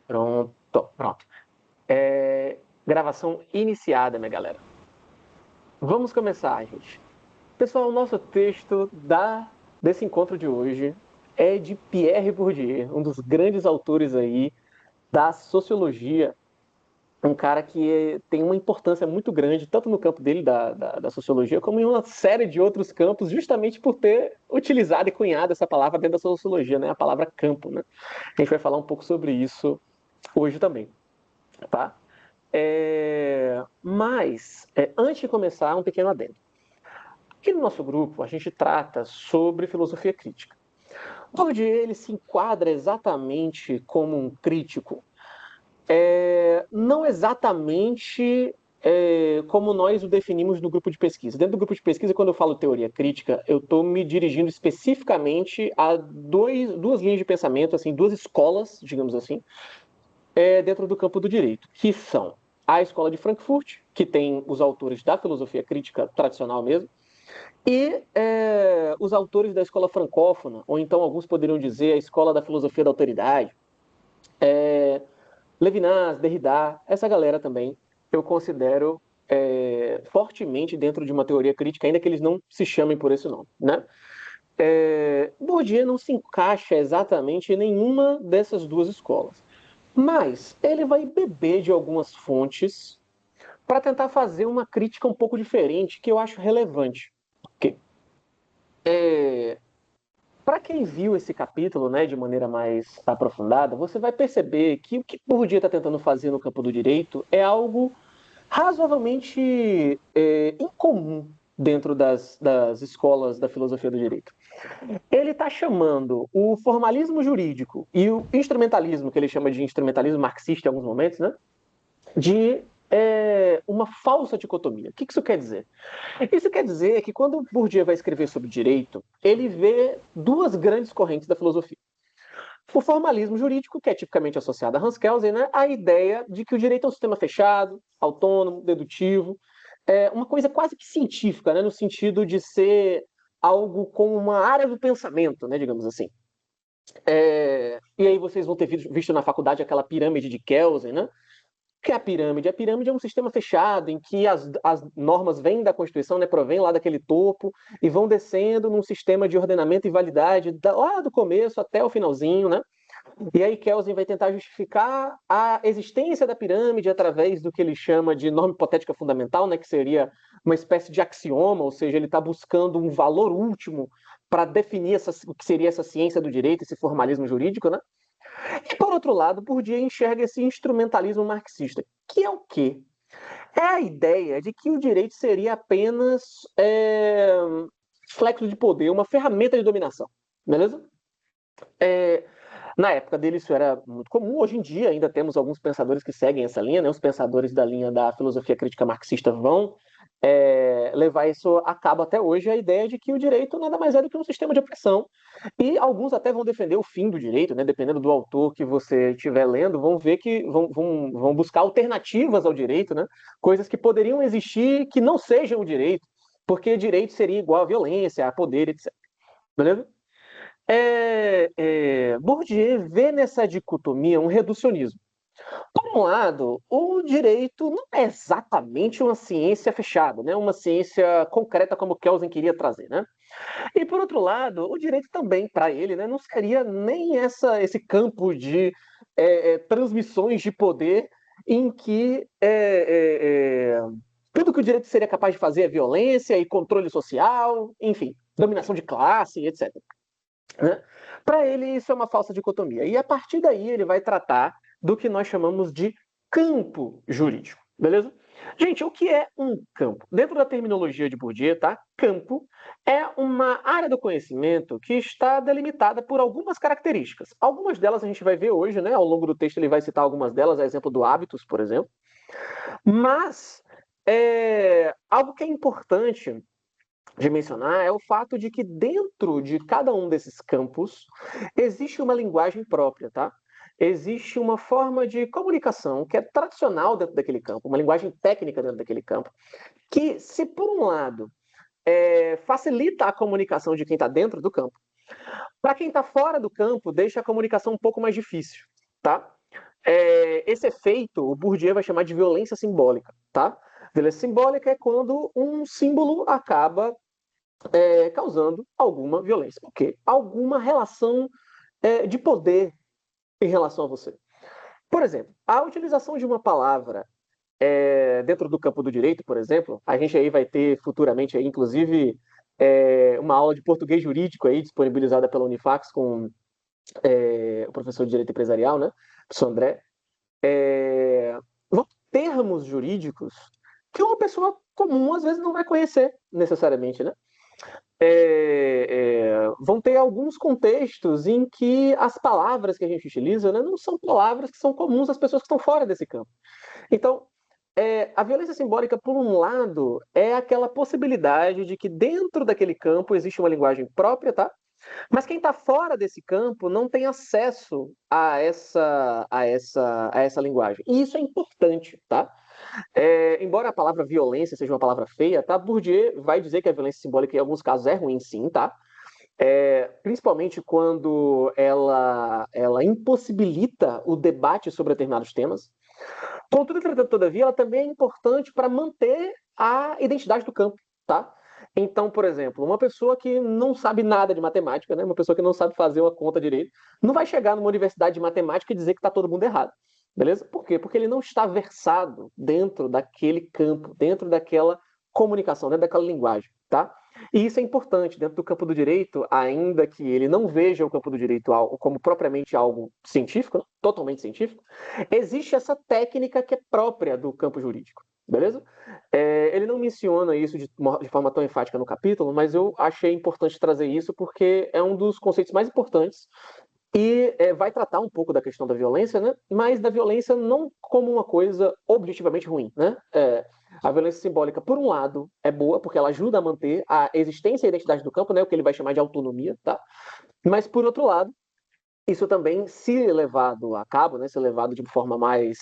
Pronto. Gravação iniciada, minha galera. Vamos começar, gente. Pessoal, o nosso texto desse encontro de hoje é de Pierre Bourdieu, um dos grandes autores aí da sociologia, um cara que tem uma importância muito grande, tanto no campo dele, da sociologia, como em uma série de outros campos, justamente por ter utilizado e cunhado essa palavra dentro da sociologia, né? A palavra campo, né? A gente vai falar um pouco sobre isso hoje também, tá? Antes de começar, um pequeno adendo. Aqui no nosso grupo, a gente trata sobre filosofia crítica. Bourdieu ele se enquadra exatamente como um crítico, não exatamente como nós o definimos no grupo de pesquisa. Dentro do grupo de pesquisa, quando eu falo teoria crítica, eu estou me dirigindo especificamente a duas linhas de pensamento, assim, duas escolas, digamos assim, dentro do campo do direito, que são a Escola de Frankfurt, que tem os autores da filosofia crítica tradicional mesmo, e os autores da escola francófona, ou então alguns poderiam dizer a escola da filosofia da autoridade, Levinas, Derrida, essa galera também eu considero fortemente dentro de uma teoria crítica, ainda que eles não se chamem por esse nome, né? Bourdieu não se encaixa exatamente em nenhuma dessas duas escolas, mas ele vai beber de algumas fontes para tentar fazer uma crítica um pouco diferente que eu acho relevante. Okay? Para quem viu esse capítulo, né, de maneira mais aprofundada, você vai perceber que o que Bourdieu está tentando fazer no campo do direito é algo razoavelmente incomum dentro das escolas da filosofia do direito. Ele está chamando o formalismo jurídico e o instrumentalismo, que ele chama de instrumentalismo marxista em alguns momentos, né, de uma falsa dicotomia. O que isso quer dizer? Isso quer dizer que quando Bourdieu vai escrever sobre direito, ele vê duas grandes correntes da filosofia. O formalismo jurídico, que é tipicamente associado a Hans Kelsen, né? A ideia de que o direito é um sistema fechado, autônomo, dedutivo, uma coisa quase que científica, né? No sentido de ser algo como uma área do pensamento, né? Digamos assim. E aí vocês vão ter visto na faculdade aquela pirâmide de Kelsen, né? Que é a pirâmide? A pirâmide é um sistema fechado em que as normas vêm da Constituição, né, provém lá daquele topo e vão descendo num sistema de ordenamento e validade lá do começo até o finalzinho, né? E aí Kelsen vai tentar justificar a existência da pirâmide através do que ele chama de norma hipotética fundamental, né, que seria uma espécie de axioma, ou seja, ele está buscando um valor último para definir o que seria essa ciência do direito, esse formalismo jurídico, né? E, por outro lado, Bourdieu enxerga esse instrumentalismo marxista, que é o quê? É a ideia de que o direito seria apenas flexo de poder, uma ferramenta de dominação, beleza? Na época dele isso era muito comum, hoje em dia ainda temos alguns pensadores que seguem essa linha, né? Os pensadores da linha da filosofia crítica marxista vão levar isso a cabo até hoje, a ideia de que o direito nada mais é do que um sistema de opressão. E alguns até vão defender o fim do direito, né? Dependendo do autor que você estiver lendo, vão ver que vão buscar alternativas ao direito, né? Coisas que poderiam existir que não sejam o direito, porque direito seria igual a violência, a poder, etc. Beleza? Bourdieu vê nessa dicotomia um reducionismo. Por um lado, o direito não é exatamente uma ciência fechada, né? Uma ciência concreta como Kelsen queria trazer, né? E por outro lado, o direito também, para ele, né, não seria nem esse campo de transmissões de poder em que tudo que o direito seria capaz de fazer é violência e controle social, enfim, dominação de classe, etc. Né? Para ele, isso é uma falsa dicotomia. E a partir daí, ele vai tratar do que nós chamamos de campo jurídico. Beleza? Gente, o que é um campo? Dentro da terminologia de Bourdieu, tá? Campo é uma área do conhecimento que está delimitada por algumas características. Algumas delas a gente vai ver hoje, né? Ao longo do texto ele vai citar algumas delas, a exemplo do hábitos, por exemplo. Mas algo que é importante de mencionar é o fato de que dentro de cada um desses campos existe uma linguagem própria, tá? Existe uma forma de comunicação que é tradicional dentro daquele campo, uma linguagem técnica dentro daquele campo, que, se por um lado facilita a comunicação de quem está dentro do campo, para quem está fora do campo, deixa a comunicação um pouco mais difícil, tá? Esse efeito, o Bourdieu vai chamar de violência simbólica, tá? Violência simbólica é quando um símbolo acaba causando alguma violência. Por quê? Alguma relação de poder em relação a você. Por exemplo, a utilização de uma palavra dentro do campo do direito, por exemplo, a gente aí vai ter futuramente, aí, inclusive, uma aula de português jurídico aí disponibilizada pela Unifax com o professor de direito empresarial, né, professor André. Vão termos jurídicos que uma pessoa comum às vezes não vai conhecer necessariamente, né? Vão ter alguns contextos em que as palavras que a gente utiliza, né, não são palavras que são comuns às pessoas que estão fora desse campo. Então, a violência simbólica, por um lado, é aquela possibilidade de que dentro daquele campo existe uma linguagem própria, tá? Mas quem está fora desse campo não tem acesso a essa linguagem. E isso é importante, tá? Embora a palavra violência seja uma palavra feia, tá? Bourdieu vai dizer que a violência simbólica em alguns casos é ruim, sim, tá? Principalmente quando ela impossibilita o debate sobre determinados temas. Contudo, entretanto, todavia, ela também é importante para manter a identidade do campo, tá? Então, por exemplo, uma pessoa que não sabe nada de matemática, né? Uma pessoa que não sabe fazer uma conta direito, não vai chegar numa universidade de matemática e dizer que está todo mundo errado. Beleza? Por quê? Porque ele não está versado dentro daquele campo, dentro daquela comunicação, dentro daquela linguagem, tá? E isso é importante dentro do campo do direito, ainda que ele não veja o campo do direito como propriamente algo científico, totalmente científico, existe essa técnica que é própria do campo jurídico, beleza? Ele não menciona isso de forma tão enfática no capítulo, mas eu achei importante trazer isso porque é um dos conceitos mais importantes e vai tratar um pouco da questão da violência, né? Mas da violência não como uma coisa objetivamente ruim, né? A violência simbólica, por um lado, é boa porque ela ajuda a manter a existência e a identidade do campo, né? O que ele vai chamar de autonomia, tá? Mas por outro lado, isso também, se levado a cabo, né, se levado de forma mais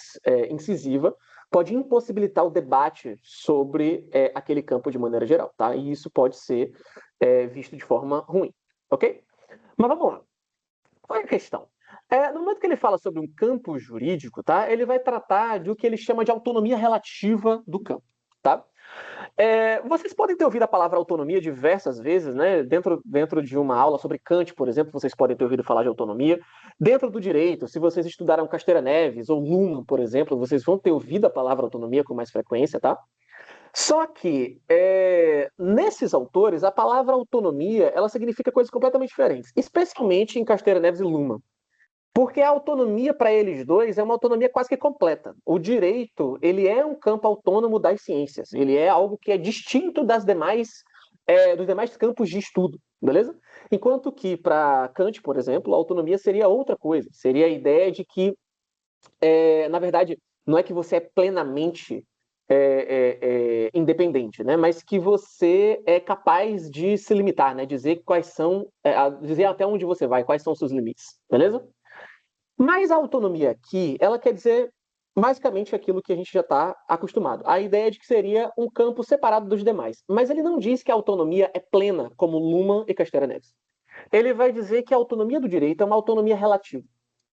incisiva, pode impossibilitar o debate sobre aquele campo de maneira geral, tá? E isso pode ser visto de forma ruim, ok? Mas vamos lá. Qual é a questão? No momento que ele fala sobre um campo jurídico, tá? Ele vai tratar do que ele chama de autonomia relativa do campo, tá? Vocês podem ter ouvido a palavra autonomia diversas vezes, né? Dentro de uma aula sobre Kant, por exemplo, vocês podem ter ouvido falar de autonomia. Dentro do direito, se vocês estudaram Casteira Neves ou Luhmann, por exemplo, vocês vão ter ouvido a palavra autonomia com mais frequência, tá? Só que, nesses autores, a palavra autonomia, ela significa coisas completamente diferentes, especialmente em Casteira Neves e Luhmann. Porque a autonomia para eles dois é uma autonomia quase que completa. O direito, ele é um campo autônomo das ciências. Ele é algo que é distinto dos demais campos de estudo, beleza? Enquanto que para Kant, por exemplo, a autonomia seria outra coisa. Seria a ideia de que, na verdade, não é que você é plenamente independente, né? Mas que você é capaz de se limitar, né? Dizer quais são, dizer até onde você vai, quais são os seus limites, beleza? Mas a autonomia aqui, ela quer dizer basicamente aquilo que a gente já está acostumado. A ideia de que seria um campo separado dos demais. Mas ele não diz que a autonomia é plena, como Luhmann e Castanheira Neves. Ele vai dizer que a autonomia do direito é uma autonomia relativa.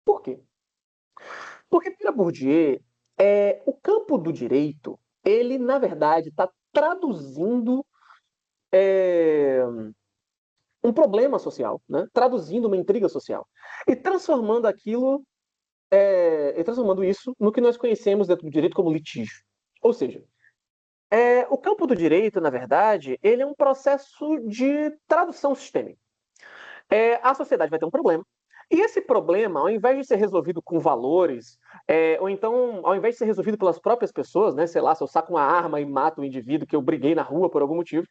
Por quê? Porque, para Bourdieu, o campo do direito, ele, na verdade, está traduzindo um problema social, né? Traduzindo uma intriga social. E transformando isso no que nós conhecemos dentro do direito como litígio. Ou seja, o campo do direito, na verdade, ele é um processo de tradução sistêmica. A sociedade vai ter um problema, e esse problema, ao invés de ser resolvido com valores, ou então, ao invés de ser resolvido pelas próprias pessoas, né, sei lá, se eu saco uma arma e mato um indivíduo que eu briguei na rua por algum motivo,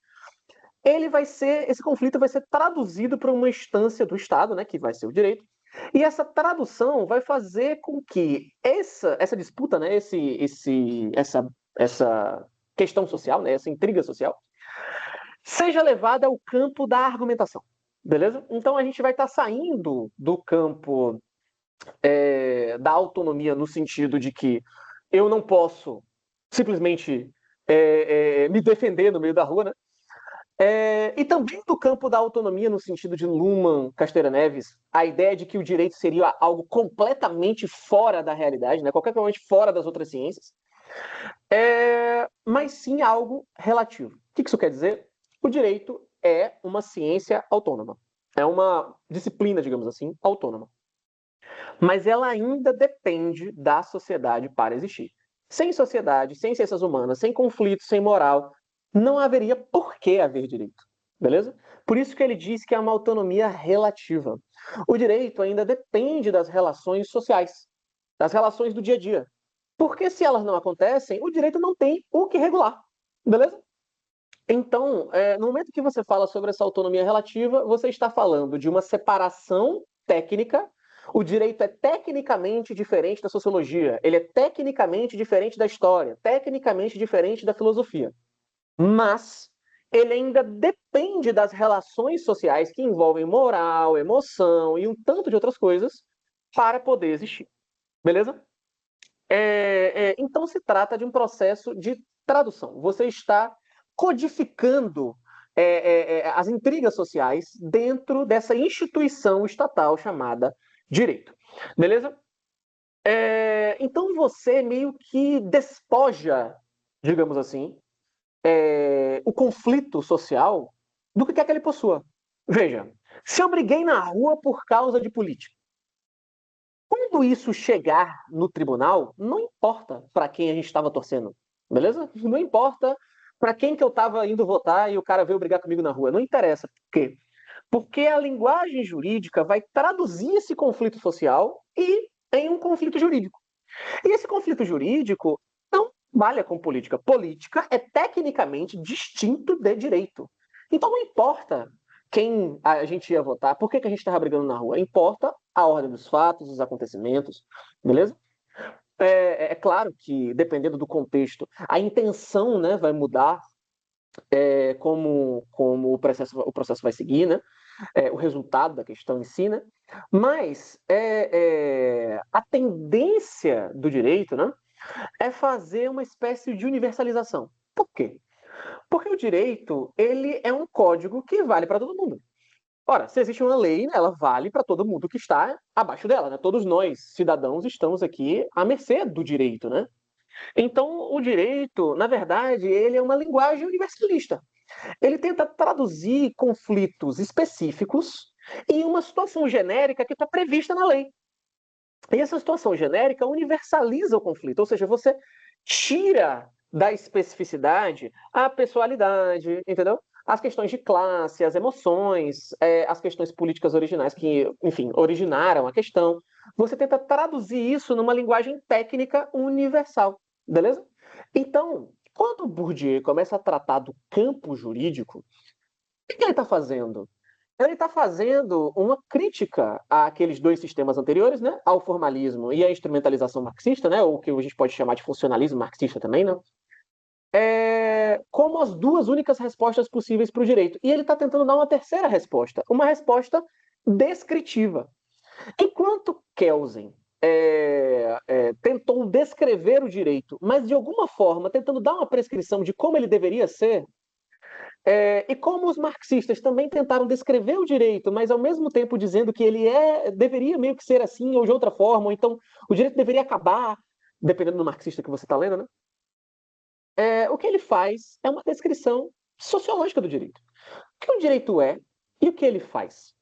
esse conflito vai ser traduzido para uma instância do Estado, né, que vai ser o direito, e essa tradução vai fazer com que essa disputa, né, essa questão social, né, essa intriga social, seja levada ao campo da argumentação, beleza? Então a gente vai estar saindo do campo da autonomia no sentido de que eu não posso simplesmente me defender no meio da rua, né? E também do campo da autonomia, no sentido de Luhmann, Castanheira Neves, a ideia de que o direito seria algo completamente fora da realidade, né? Completamente fora das outras ciências, mas sim algo relativo. O que isso quer dizer? O direito é uma ciência autônoma. É uma disciplina, digamos assim, autônoma. Mas ela ainda depende da sociedade para existir. Sem sociedade, sem ciências humanas, sem conflito, sem moral, não haveria por que haver direito. Beleza? Por isso que ele diz que é uma autonomia relativa. O direito ainda depende das relações sociais, das relações do dia a dia. Porque se elas não acontecem, o direito não tem o que regular. Beleza? Então, no momento que você fala sobre essa autonomia relativa, você está falando de uma separação técnica. O direito é tecnicamente diferente da sociologia, ele é tecnicamente diferente da história, tecnicamente diferente da filosofia. Mas ele ainda depende das relações sociais que envolvem moral, emoção e um tanto de outras coisas para poder existir. Beleza? Então se trata de um processo de tradução. Você está codificando as intrigas sociais dentro dessa instituição estatal chamada direito. Beleza? Então você meio que despoja, digamos assim, o conflito social do que quer que ele possua. Veja, se eu briguei na rua por causa de política, quando isso chegar no tribunal, não importa para quem a gente estava torcendo, beleza? Não importa para quem que eu estava indo votar e o cara veio brigar comigo na rua. Não interessa. Por quê? Porque a linguagem jurídica vai traduzir esse conflito social em um conflito jurídico. E esse conflito jurídico não trabalha com política. Política é tecnicamente distinto de direito. Então não importa quem a gente ia votar, por que a gente estava brigando na rua. Importa a ordem dos fatos, os acontecimentos, beleza? É claro que, dependendo do contexto, a intenção, né, vai mudar como o processo vai seguir, né? O resultado da questão em si, né? Mas a tendência do direito, né, é fazer uma espécie de universalização. Por quê? Porque o direito, ele é um código que vale para todo mundo. Ora, se existe uma lei, né, ela vale para todo mundo que está abaixo dela, né? Todos nós, cidadãos, estamos aqui à mercê do direito, né? Então, o direito, na verdade, ele é uma linguagem universalista. Ele tenta traduzir conflitos específicos em uma situação genérica que está prevista na lei. E essa situação genérica universaliza o conflito, ou seja, você tira da especificidade a pessoalidade, entendeu? As questões de classe, as emoções, as questões políticas originais que, enfim, originaram a questão. Você tenta traduzir isso numa linguagem técnica universal, beleza? Então, quando Bourdieu começa a tratar do campo jurídico, o que ele está fazendo? Ele está fazendo uma crítica àqueles dois sistemas anteriores, né? Ao formalismo e à instrumentalização marxista, né? Ou o que a gente pode chamar de funcionalismo marxista também, né? Como as duas únicas respostas possíveis para o direito. E ele está tentando dar uma terceira resposta, uma resposta descritiva. Enquanto Kelsen tentou descrever o direito, mas de alguma forma tentando dar uma prescrição de como ele deveria ser, e como os marxistas também tentaram descrever o direito, mas ao mesmo tempo dizendo que ele deveria meio que ser assim ou de outra forma, ou então o direito deveria acabar, dependendo do marxista que você está lendo, né? O que ele faz é uma descrição sociológica do direito. O que o direito é e o que ele faz?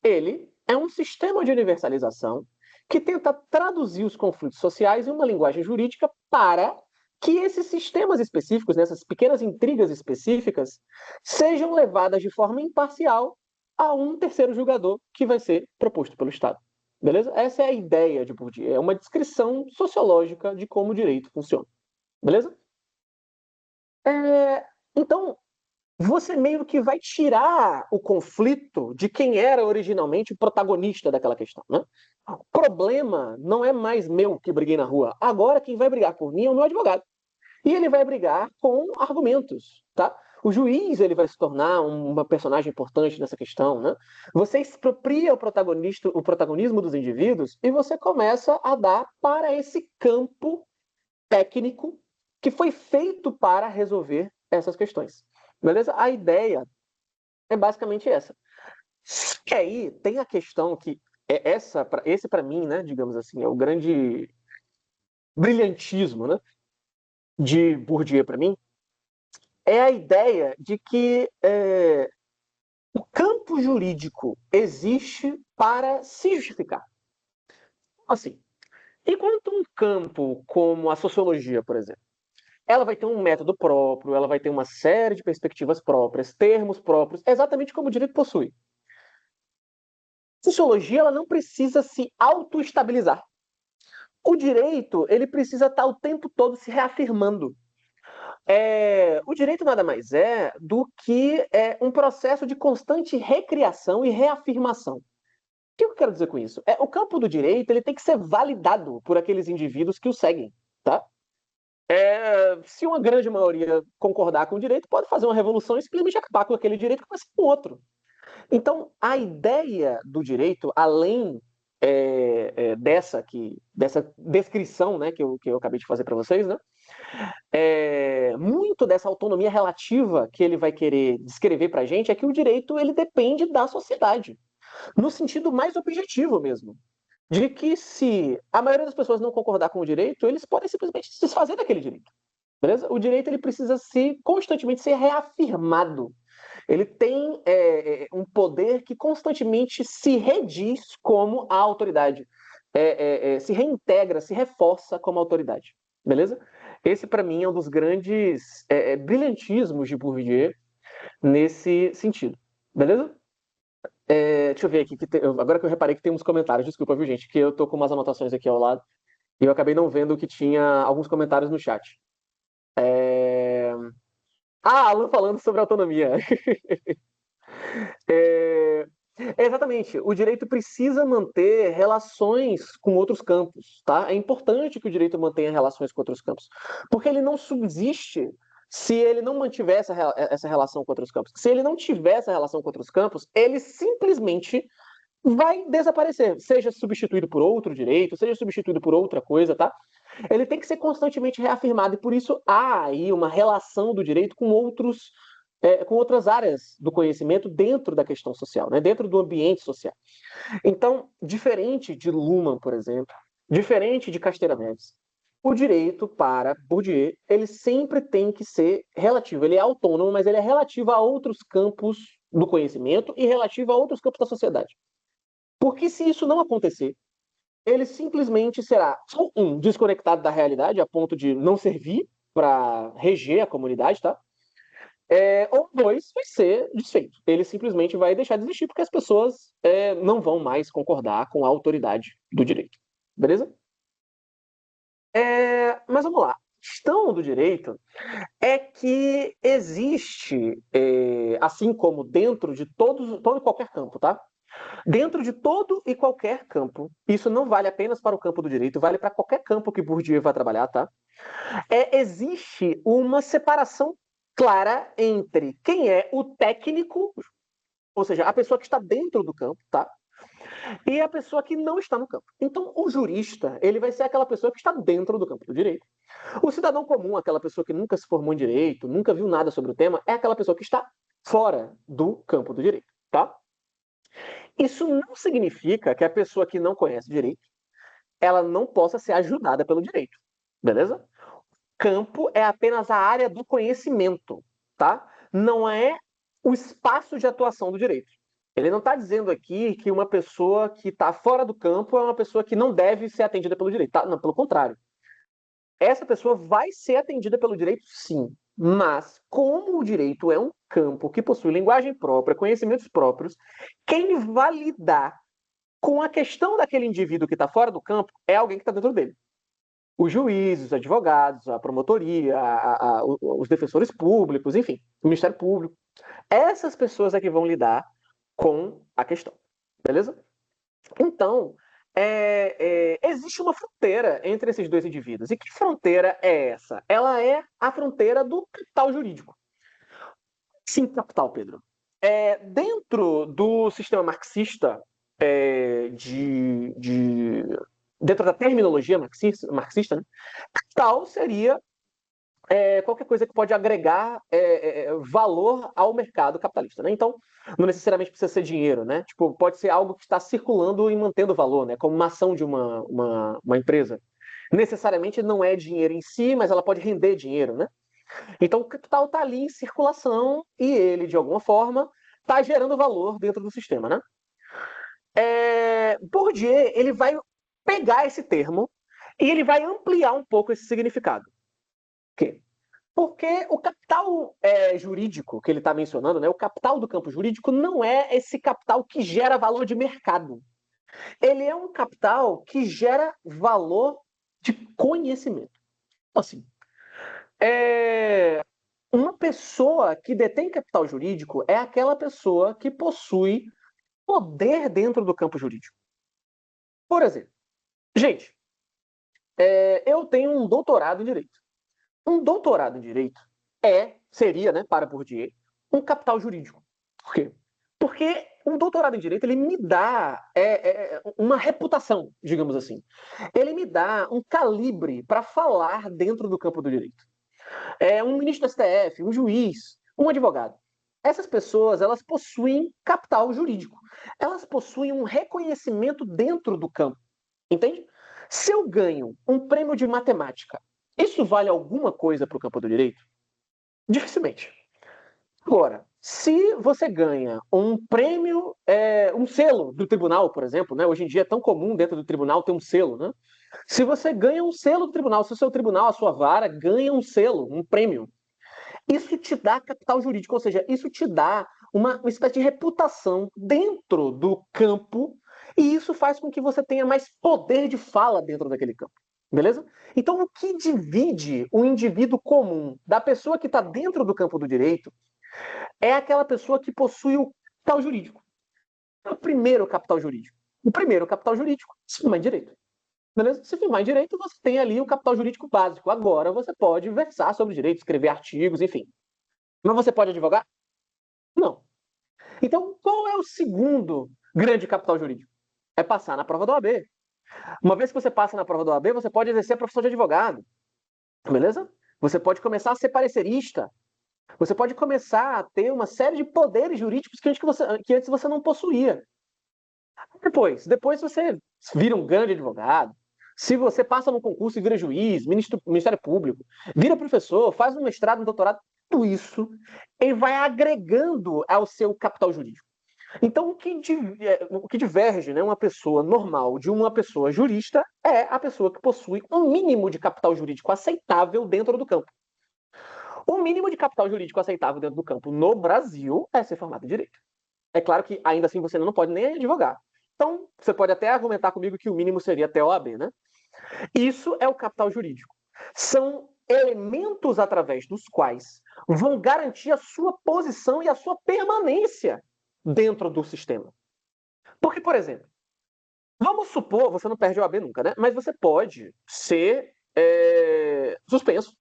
Ele é um sistema de universalização que tenta traduzir os conflitos sociais em uma linguagem jurídica para que esses sistemas específicos, essas pequenas intrigas específicas, sejam levadas de forma imparcial a um terceiro julgador que vai ser proposto pelo Estado. Beleza? Essa é a ideia de Bourdieu. É uma descrição sociológica de como o direito funciona. Beleza? Então, você meio que vai tirar o conflito de quem era originalmente o protagonista daquela questão, né? O problema não é mais meu que briguei na rua. Agora quem vai brigar por mim é o meu advogado. E ele vai brigar com argumentos, tá? O juiz ele vai se tornar uma personagem importante nessa questão, né? Você expropria o protagonismo dos indivíduos e você começa a dar para esse campo técnico que foi feito para resolver essas questões. Beleza? A ideia é basicamente essa. E aí tem a questão que esse para mim, né, digamos assim, é o grande brilhantismo, né, de Bourdieu para mim, é a ideia de que o campo jurídico existe para se justificar. Assim, enquanto um campo como a sociologia, por exemplo, ela vai ter um método próprio, ela vai ter uma série de perspectivas próprias, termos próprios, exatamente como o direito possui. A sociologia ela não precisa se autoestabilizar. O direito ele precisa estar o tempo todo se reafirmando. O direito nada mais é do que um processo de constante recriação e reafirmação. O que eu quero dizer com isso? O campo do direito ele tem que ser validado por aqueles indivíduos que o seguem, tá? Se uma grande maioria concordar com o direito, pode fazer uma revolução e simplesmente acabar com aquele direito e começar com outro. Então, a ideia do direito, além dessa descrição, né, que eu acabei de fazer para vocês, né, muito dessa autonomia relativa que ele vai querer descrever para a gente é que o direito ele depende da sociedade, no sentido mais objetivo mesmo. De que se a maioria das pessoas não concordar com o direito, eles podem simplesmente se desfazer daquele direito. Beleza? O direito ele precisa constantemente ser reafirmado. Ele tem um poder que constantemente se rediz como a autoridade. Se reintegra, se reforça como autoridade. Beleza? Esse, para mim, é um dos grandes brilhantismos de Bourdieu nesse sentido. Beleza? Deixa eu ver aqui. Agora que eu reparei que tem uns comentários, desculpa, viu, gente? Que eu tô com umas anotações aqui ao lado e eu acabei não vendo que tinha alguns comentários no chat. Alan falando sobre autonomia. É, exatamente. O direito precisa manter relações com outros campos, tá? É importante que o direito mantenha relações com outros campos, porque ele não subsiste se ele não mantiver essa relação com outros campos. Se ele não tiver essa relação com outros campos, ele simplesmente vai desaparecer, seja substituído por outro direito, seja substituído por outra coisa, tá? Ele tem que ser constantemente reafirmado e por isso há aí uma relação do direito com outras áreas do conhecimento dentro da questão social, né? Dentro do ambiente social. Então, diferente de Luhmann, por exemplo, diferente de Casteira Neves, o direito para Bourdieu, ele sempre tem que ser relativo. Ele é autônomo, mas ele é relativo a outros campos do conhecimento e relativo a outros campos da sociedade. Porque se isso não acontecer, ele simplesmente será, desconectado da realidade, a ponto de não servir para reger a comunidade, tá? Ou dois, vai ser desfeito. Ele simplesmente vai deixar de existir porque as pessoas não vão mais concordar com a autoridade do direito. Beleza? Mas vamos lá. A questão do direito é que existe, assim como dentro de todo e qualquer campo, tá? Dentro de todo e qualquer campo, isso não vale apenas para o campo do direito, vale para qualquer campo que Bourdieu vai trabalhar, tá? Existe uma separação clara entre quem é o técnico, ou seja, a pessoa que está dentro do campo, tá? E a pessoa que não está no campo. Então, o jurista, ele vai ser aquela pessoa que está dentro do campo do direito. O cidadão comum, aquela pessoa que nunca se formou em direito, nunca viu nada sobre o tema, é aquela pessoa que está fora do campo do direito, tá? Isso não significa que a pessoa que não conhece direito, ela não possa ser ajudada pelo direito, beleza? Campo é apenas a área do conhecimento, tá? Não é o espaço de atuação do direito. Ele não está dizendo aqui que uma pessoa que está fora do campo é uma pessoa que não deve ser atendida pelo direito, tá? Não, pelo contrário. Essa pessoa vai ser atendida pelo direito, sim. Mas, como o direito é um campo que possui linguagem própria, conhecimentos próprios, quem vai lidar com a questão daquele indivíduo que está fora do campo é alguém que está dentro dele. Os juízes, os advogados, a promotoria, os defensores públicos, enfim, o Ministério Público. Essas pessoas é que vão lidar com a questão. Beleza? Então, existe uma fronteira entre esses dois indivíduos. E que fronteira é essa? Ela é a fronteira do capital jurídico. Sim, capital, Pedro. Dentro do sistema marxista, dentro da terminologia marxista, né, capital seria qualquer coisa que pode agregar valor ao mercado capitalista, né? Então, não necessariamente precisa ser dinheiro, né? Tipo, pode ser algo que está circulando e mantendo valor, né? Como uma ação de uma empresa. Necessariamente não é dinheiro em si, mas ela pode render dinheiro, né? Então, o capital está ali em circulação e ele, de alguma forma, está gerando valor dentro do sistema, né? Bourdieu, ele vai pegar esse termo e ele vai ampliar um pouco esse significado. Por quê? Porque o capital jurídico que ele está mencionando, né, o capital do campo jurídico, não é esse capital que gera valor de mercado. Ele é um capital que gera valor de conhecimento. Assim, uma pessoa que detém capital jurídico é aquela pessoa que possui poder dentro do campo jurídico. Por exemplo, gente, eu tenho um doutorado em Direito. Um doutorado em Direito seria, né, para Bourdieu, um capital jurídico. Por quê? Porque um doutorado em Direito, ele me dá uma reputação, digamos assim. Ele me dá um calibre para falar dentro do campo do direito. Um ministro do STF, um juiz, um advogado. Essas pessoas, elas possuem capital jurídico. Elas possuem um reconhecimento dentro do campo. Entende? Se eu ganho um prêmio de matemática, isso vale alguma coisa para o campo do direito? Dificilmente. Agora, se você ganha um prêmio, um selo do tribunal, por exemplo, né? Hoje em dia é tão comum dentro do tribunal ter um selo, né? Se você ganha um selo do tribunal, se o seu tribunal, a sua vara, ganha um selo, um prêmio, isso te dá capital jurídico, ou seja, isso te dá uma espécie de reputação dentro do campo e isso faz com que você tenha mais poder de fala dentro daquele campo. Beleza? Então, o que divide o indivíduo comum da pessoa que está dentro do campo do direito é aquela pessoa que possui o capital jurídico. É o primeiro capital jurídico. O primeiro capital jurídico se firmar em direito. Beleza? Se firmar em direito, você tem ali o capital jurídico básico. Agora você pode versar sobre direito, escrever artigos, enfim. Mas você pode advogar? Não. Então, qual é o segundo grande capital jurídico? É passar na prova da OAB. Uma vez que você passa na prova da OAB, você pode exercer a profissão de advogado. Beleza? Você pode começar a ser parecerista. Você pode começar a ter uma série de poderes jurídicos que antes você não possuía. Depois você vira um grande advogado. Se você passa num concurso e vira juiz, Ministério Público, vira professor, faz um mestrado, um doutorado, tudo isso ele vai agregando ao seu capital jurídico. Então, o que diverge, né, uma pessoa normal de uma pessoa jurista é a pessoa que possui um mínimo de capital jurídico aceitável dentro do campo. O mínimo de capital jurídico aceitável dentro do campo no Brasil é ser formado em direito. É claro que ainda assim você não pode nem advogar. Então, você pode até argumentar comigo que o mínimo seria até a OAB, né? Isso é o capital jurídico. São elementos através dos quais vão garantir a sua posição e a sua permanência dentro do sistema. Porque, por exemplo, vamos supor, você não perde a OAB nunca, né? Mas você pode ser suspenso.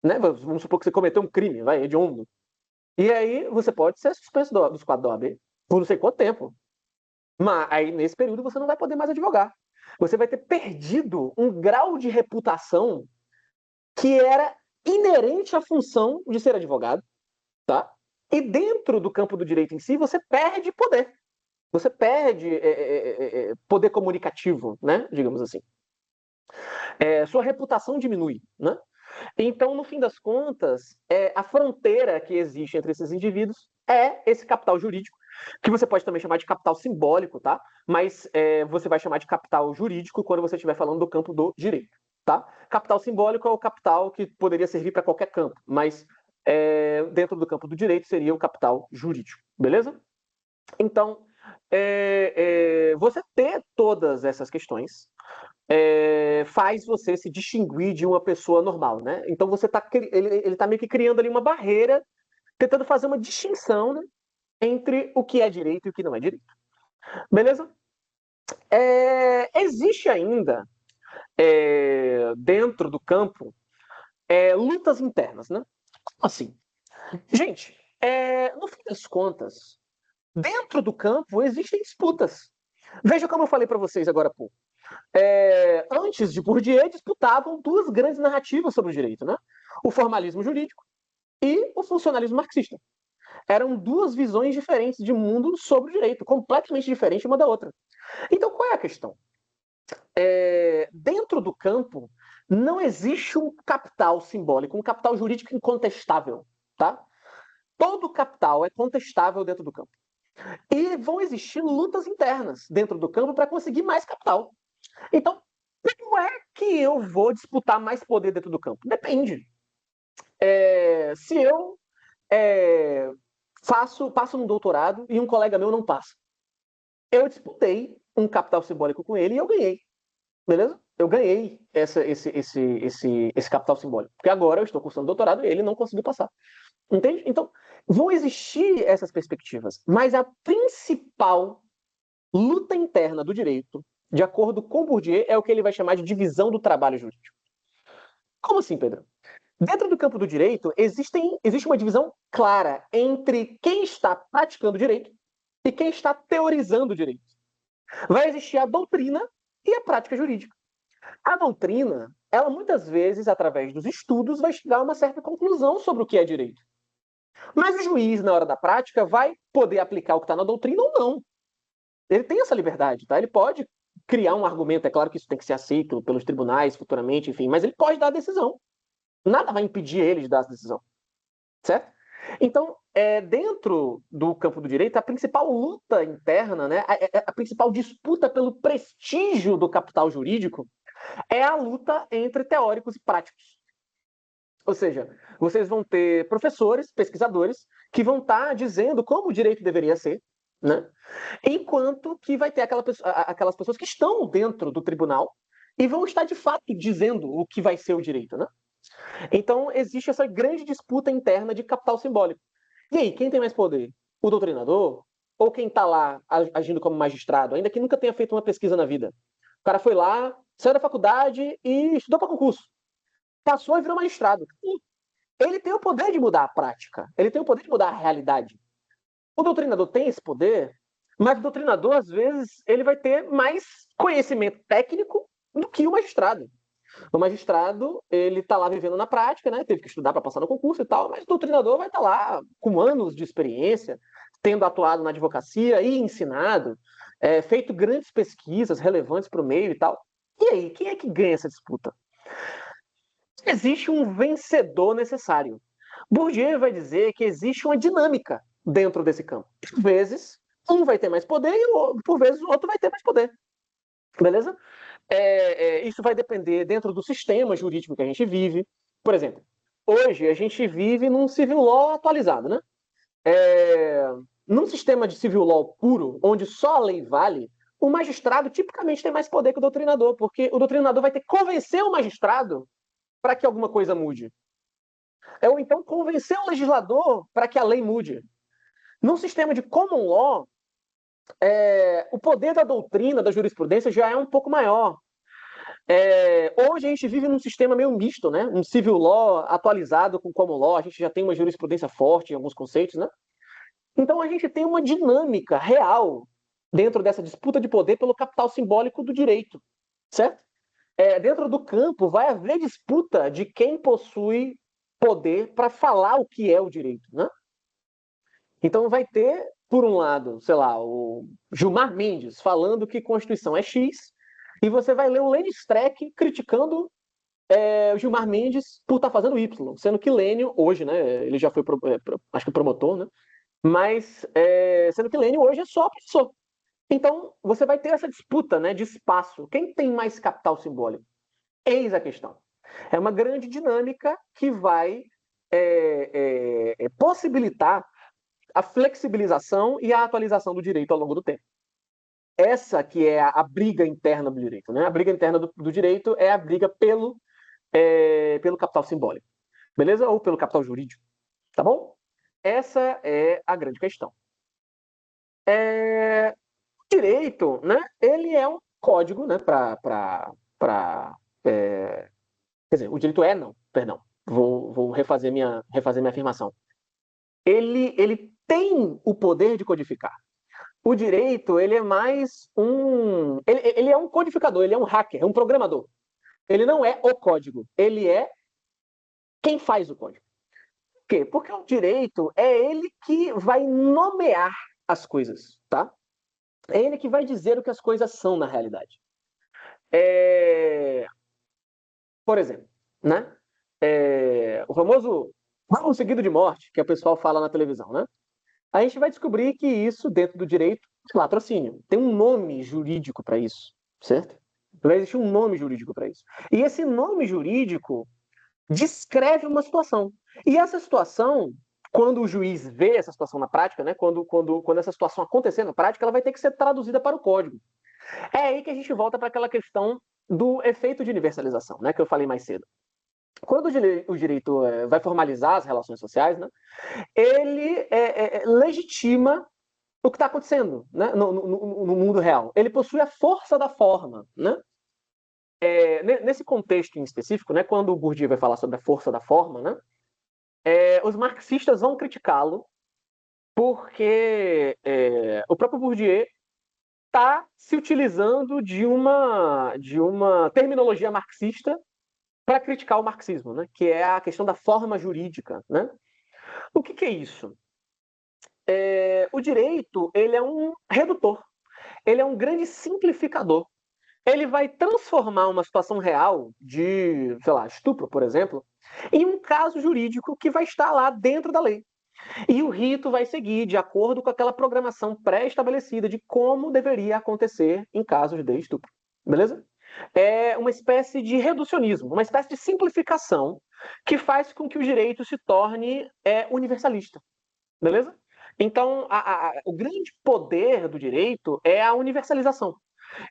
Né? Vamos supor que você cometeu um crime, vai, hediondo. E aí você pode ser suspenso dos quadros da OAB por não sei quanto tempo. Mas aí, nesse período, você não vai poder mais advogar. Você vai ter perdido um grau de reputação que era inerente à função de ser advogado, tá? E dentro do campo do direito em si, você perde poder. Você perde poder comunicativo, né? Digamos assim. Sua reputação diminui, né? Então, no fim das contas, a fronteira que existe entre esses indivíduos é esse capital jurídico, que você pode também chamar de capital simbólico, tá? Mas você vai chamar de capital jurídico quando você estiver falando do campo do direito, tá? Capital simbólico é o capital que poderia servir para qualquer campo, mas dentro do campo do direito seria o capital jurídico, beleza? Então, você ter todas essas questões faz você se distinguir de uma pessoa normal, né? Então ele tá meio que criando ali uma barreira, tentando fazer uma distinção, né, entre o que é direito e o que não é direito. Beleza? Existe ainda dentro do campo lutas internas, né? Assim, gente, no fim das contas, dentro do campo existem disputas. Veja como eu falei para vocês agora há pouco. Antes de Bourdieu, disputavam duas grandes narrativas sobre o direito, né? o formalismo jurídico e o funcionalismo marxista. Eram duas visões diferentes de mundo sobre o direito, completamente diferentes uma da outra. Então, qual é a questão? Dentro do campo, não existe um capital simbólico, um capital jurídico incontestável, tá? Todo capital é contestável dentro do campo. E vão existir lutas internas dentro do campo para conseguir mais capital. Então, como é que eu vou disputar mais poder dentro do campo? Depende. Se eu passo num doutorado e um colega meu não passa, eu disputei um capital simbólico com ele e eu ganhei. Beleza? Eu ganhei esse capital simbólico. Porque agora eu estou cursando doutorado e ele não conseguiu passar. Entende? Então, vão existir essas perspectivas. Mas a principal luta interna do direito, de acordo com Bourdieu, é o que ele vai chamar de divisão do trabalho jurídico. Como assim, Pedro? Dentro do campo do direito, existe uma divisão clara entre quem está praticando direito e quem está teorizando direito. Vai existir a doutrina e a prática jurídica. A doutrina, ela muitas vezes, através dos estudos, vai chegar a uma certa conclusão sobre o que é direito. Mas o juiz, na hora da prática, vai poder aplicar o que está na doutrina ou não. Ele tem essa liberdade, tá? Ele pode criar um argumento, é claro que isso tem que ser aceito pelos tribunais futuramente, enfim, mas ele pode dar a decisão. Nada vai impedir ele de dar essa decisão, certo? Então, dentro do campo do direito, a principal luta interna, né, a principal disputa pelo prestígio do capital jurídico é a luta entre teóricos e práticos. Ou seja, vocês vão ter professores, pesquisadores, que vão estar dizendo como o direito deveria ser, né? Enquanto que vai ter aquelas pessoas que estão dentro do tribunal e vão estar de fato dizendo o que vai ser o direito, né? Então existe essa grande disputa interna de capital simbólico. E aí, quem tem mais poder? O doutrinador? Ou quem está lá agindo como magistrado, ainda que nunca tenha feito uma pesquisa na vida? O cara foi lá, saiu da faculdade e estudou para concurso. Passou e virou magistrado. Ele tem o poder de mudar a prática. Ele tem o poder de mudar a realidade. O doutrinador tem esse poder, mas o doutrinador, às vezes, ele vai ter mais conhecimento técnico do que o magistrado. O magistrado, ele está lá vivendo na prática, né? Teve que estudar para passar no concurso e tal, mas o doutrinador vai estar lá com anos de experiência, tendo atuado na advocacia e ensinado, feito grandes pesquisas relevantes para o meio e tal. E aí, quem é que ganha essa disputa? Existe um vencedor necessário. Bourdieu vai dizer que existe uma dinâmica dentro desse campo. Por vezes, um vai ter mais poder e, por vezes, o outro vai ter mais poder. Beleza? Isso vai depender dentro do sistema jurídico que a gente vive. Por exemplo, hoje a gente vive num civil law atualizado, né? Num sistema de civil law puro, onde só a lei vale, o magistrado tipicamente tem mais poder que o doutrinador, porque o doutrinador vai ter que convencer o magistrado para que alguma coisa mude. Ou então convencer o legislador para que a lei mude. Num sistema de common law, o poder da doutrina, da jurisprudência já é um pouco maior. Hoje a gente vive num sistema meio misto, né? Um civil law atualizado com common law, a gente já tem uma jurisprudência forte em alguns conceitos, né? Então a gente tem uma dinâmica real dentro dessa disputa de poder pelo capital simbólico do direito, certo? Dentro do campo vai haver disputa de quem possui poder para falar o que é o direito, né? Então vai ter, por um lado, sei lá, o Gilmar Mendes falando que Constituição é X, e você vai ler o Lênin Streck criticando o Gilmar Mendes por estar fazendo Y, sendo que Lênin, hoje, né, ele já foi, acho que promotor, né, mas sendo que Lênin hoje é só professor. Então, você vai ter essa disputa, né, de espaço. Quem tem mais capital simbólico? Eis a questão. É uma grande dinâmica que vai possibilitar a flexibilização e a atualização do direito ao longo do tempo. Essa que é a briga interna do direito, né? A briga interna do direito é a briga pelo capital simbólico, beleza? Ou pelo capital jurídico, tá bom? Essa é a grande questão. O direito, né? Ele é um código, né? Quer dizer, o direito não, perdão. Vou refazer minha afirmação. Ele tem o poder de codificar. O direito, ele é mais um... Ele é um codificador, ele é um hacker, é um programador. Ele não é o código, ele é quem faz o código. Por quê? Porque o direito é ele que vai nomear as coisas, tá? É ele que vai dizer o que as coisas são na realidade. Por exemplo, né? O famoso mal seguido de morte, que o pessoal fala na televisão, né? A gente vai descobrir que isso, dentro do direito, é latrocínio. Tem um nome jurídico para isso, certo? Vai existir um nome jurídico para isso. E esse nome jurídico descreve uma situação. E essa situação, quando o juiz vê essa situação na prática, né, quando essa situação acontecer na prática, ela vai ter que ser traduzida para o código. É aí que a gente volta para aquela questão do efeito de universalização, né, que eu falei mais cedo. Quando o direito vai formalizar as relações sociais, né, ele legitima o que está acontecendo, né, no mundo real. Ele possui a força da forma, né? Nesse contexto em específico, né, quando o Bourdieu vai falar sobre a força da forma, né, os marxistas vão criticá-lo porque o próprio Bourdieu está se utilizando de uma terminologia marxista para criticar o marxismo, né, que é a questão da forma jurídica. Né? O que é isso? O direito ele é um redutor, ele é um grande simplificador. Ele vai transformar uma situação real de, sei lá, estupro, por exemplo, em um caso jurídico que vai estar lá dentro da lei. E o rito vai seguir de acordo com aquela programação pré-estabelecida de como deveria acontecer em casos de estupro. Beleza? É uma espécie de reducionismo, uma espécie de simplificação que faz com que o direito se torne universalista. Beleza? Então, o grande poder do direito é a universalização.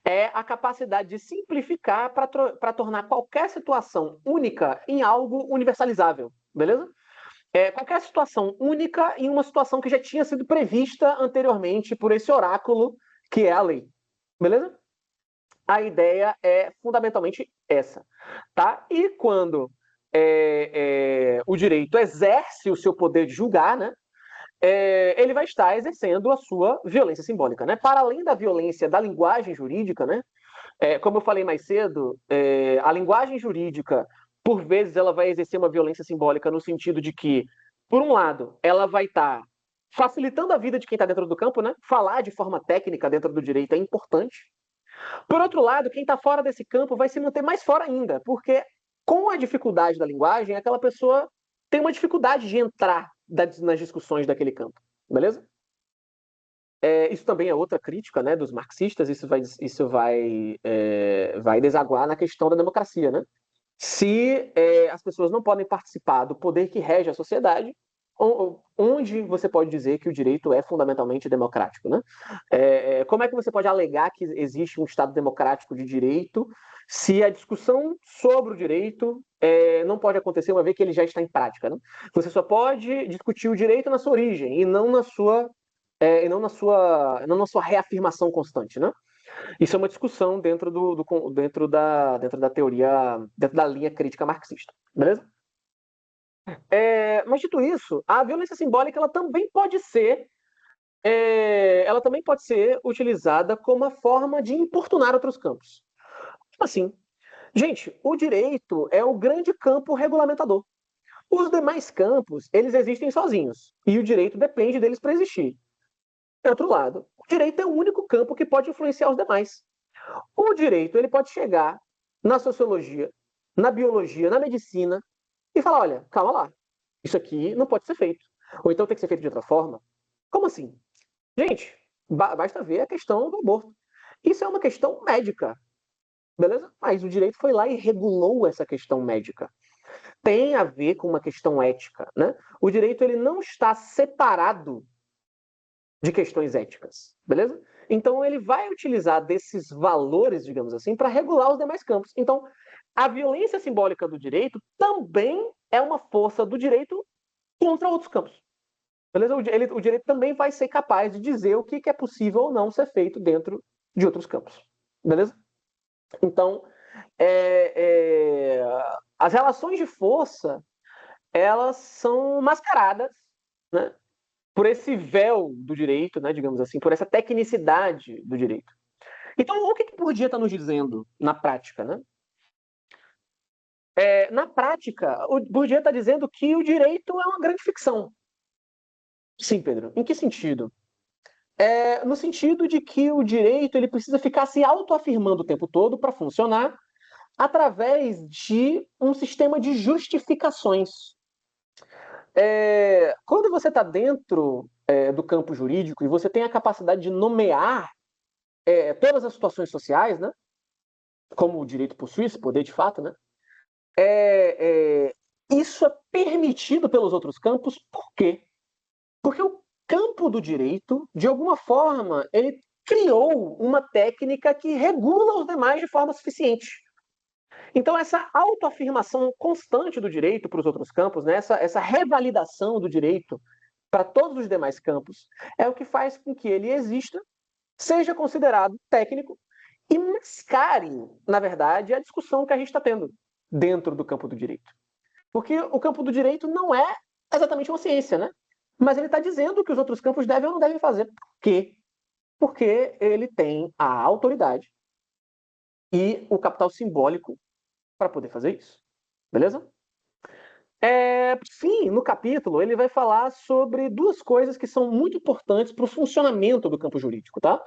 É a capacidade de simplificar para tornar qualquer situação única em algo universalizável. Beleza? Qualquer situação única em uma situação que já tinha sido prevista anteriormente por esse oráculo que é a lei. Beleza? A ideia é fundamentalmente essa. Tá? E quando o direito exerce o seu poder de julgar, né, ele vai estar exercendo a sua violência simbólica. Né? Para além da violência da linguagem jurídica, né, como eu falei mais cedo, a linguagem jurídica, por vezes, ela vai exercer uma violência simbólica no sentido de que, por um lado, ela vai estar facilitando a vida de quem está dentro do campo, né? Falar de forma técnica dentro do direito é importante. Por outro lado, quem está fora desse campo vai se manter mais fora ainda, porque com a dificuldade da linguagem, aquela pessoa tem uma dificuldade de entrar nas discussões daquele campo, beleza? Isso também é outra crítica, né, dos marxistas, vai desaguar na questão da democracia. Né? Se as pessoas não podem participar do poder que rege a sociedade, onde você pode dizer que o direito é fundamentalmente democrático? Né? Como é que você pode alegar que existe um Estado democrático de direito se a discussão sobre o direito não pode acontecer uma vez que ele já está em prática? Né? Você só pode discutir o direito na sua origem e não na sua reafirmação constante, né? Isso é uma discussão dentro da teoria, dentro da linha crítica marxista, beleza? Mas dito isso, a violência simbólica ela também pode ser utilizada como uma forma de importunar outros campos. Assim, gente, o direito é o grande campo regulamentador. Os demais campos, eles existem sozinhos e o direito depende deles para existir. Por outro lado, o direito é o único campo que pode influenciar os demais. O direito ele pode chegar na sociologia, na biologia, na medicina e falar: olha, calma lá, isso aqui não pode ser feito. Ou então tem que ser feito de outra forma. Como assim? Gente, basta ver a questão do aborto. Isso é uma questão médica, beleza? Mas o direito foi lá e regulou essa questão médica. Tem a ver com uma questão ética, né? O direito ele não está separado de questões éticas, beleza? Então ele vai utilizar desses valores, digamos assim, para regular os demais campos. Então, a violência simbólica do direito também é uma força do direito contra outros campos. Beleza? O direito também vai ser capaz de dizer o que é possível ou não ser feito dentro de outros campos. Beleza? Então, as relações de força, elas são mascaradas, né, por esse véu do direito, né, digamos assim, por essa tecnicidade do direito. Então, o que Bourdieu está nos dizendo na prática? Né? Na prática, o Bourdieu está dizendo que o direito é uma grande ficção. Sim, Pedro. Em que sentido? No sentido de que o direito ele precisa ficar se autoafirmando o tempo todo para funcionar através de um sistema de justificações. Quando você está dentro do campo jurídico e você tem a capacidade de nomear todas as situações sociais, né, como o direito possui esse poder de fato, né, isso é permitido pelos outros campos, por quê? Porque o campo do direito, de alguma forma, ele criou uma técnica que regula os demais de forma suficiente. Então, essa autoafirmação constante do direito para os outros campos, né, essa revalidação do direito para todos os demais campos, é o que faz com que ele exista, seja considerado técnico e mascare, na verdade, a discussão que a gente está tendo dentro do campo do direito. Porque o campo do direito não é exatamente uma ciência, né? Mas ele está dizendo que os outros campos devem ou não devem fazer. Por quê? Porque ele tem a autoridade e o capital simbólico para poder fazer isso. Beleza? Sim, no capítulo ele vai falar sobre duas coisas que são muito importantes para o funcionamento do campo jurídico, tá?